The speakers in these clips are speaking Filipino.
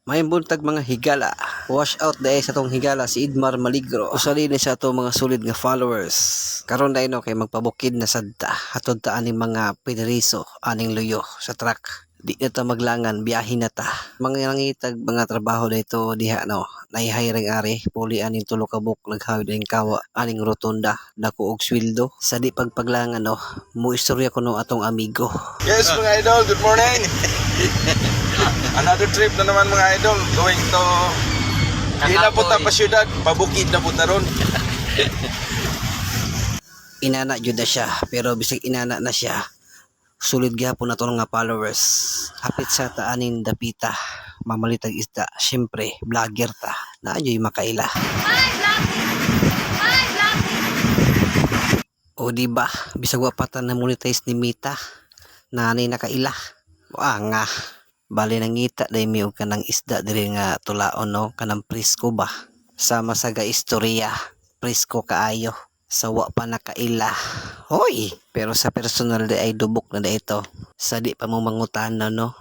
May buntag mga higala. Wash out dahil sa tong higala si Idmar Maligro. Usali ni sa to mga solid nga followers. Karon dahil no kay magpabukid na sadta. Hatod ta aning mga pineriso, aning luyo sa truck. Di na ta maglangan, biyahin na ta. Mga nangitag mga trabaho dito diha no. Naihiring ari, puli aning tulo ka buk naghawid aning kawa, aning rotunda, dako og sweldo. Sa di pagpaglangan no, mo istorya ko no atong amigo. Yes mga idol, good morning. Another trip na naman mga idol, going to Ila po ta pa syudad, pabukid na po ta ron. Inana jud na siya, pero bisag inana na siya, sulid gyapon na to nga followers. Hapit sa taaning dapita, mamalitag isda, syempre vlogger ta, naayoy makaila. O diba, bisag wapatan na monetize ni Mita, nanay nakaila. Nga, bali nangita dahil may kanang isda diri nga tulaon no, kanang presko ba. Sama sa istorya, presko kaayo. Sawa pa nakaila. Hoy! Pero sa personal di ay dubok na ito. Sa di pa mo mangutana no.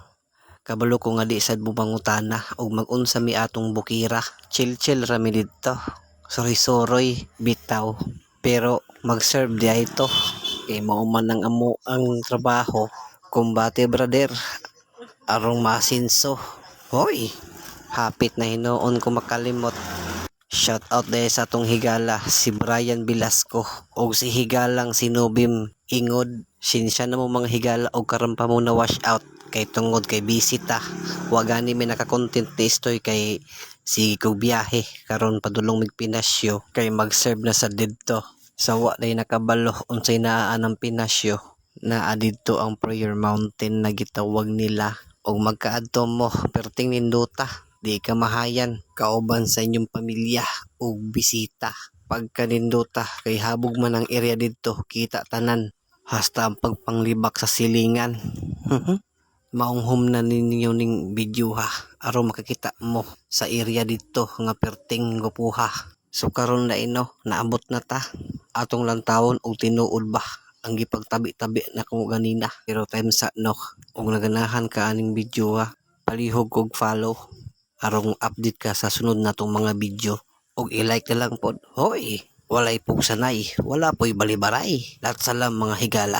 Kabalo ko nga di sad mo mangutana o magunsa mi atong bukira. Chill rami dito. Soroy bitaw. Pero mag-serve di ito. Kay mauman ng amo ang trabaho. Kumbate brother. Arong masinso. Hoy! Hapit na hinoon ko makalimot. Shout out dahil sa atong higala si Brian Velasco o si higalang sinubim ingod. Sinsya na mo mga higala o karampa mo na wash out kay tungod kay bisita. Wagani may nakakontent ni istoy kay si kog biyahe karon padulong mig Pinasyo kay mag-serve na sa didto. Sawa day nakabalo unsay naaan ang Pinasyo. Naa didto ang Prayer Mountain na gitawag nila o magkaadto mo perting ninduta. Di ka mahayan, kauban sa inyong pamilya o bisita. Pagkaninduta, kay habog man ang area dito, kita tanan. Hasta ang pagpanglibak sa silingan. Maunghom na ninyo ning video ha. Aro makakita mo sa area dito nga perting gupuha. So karon na ino, naabot na ta. Atong lang taon o tinuod ba? Ang gipagtabi-tabi na ko ganina. Pero time sa no, kung naganahan ka aning video ha, palihog kog follow. Arong update ka sa sunod na tong mga video. Og i-like na lang pod. Hoy, walay pong sanay, wala po'y balibaray. Lahat salam mga higala.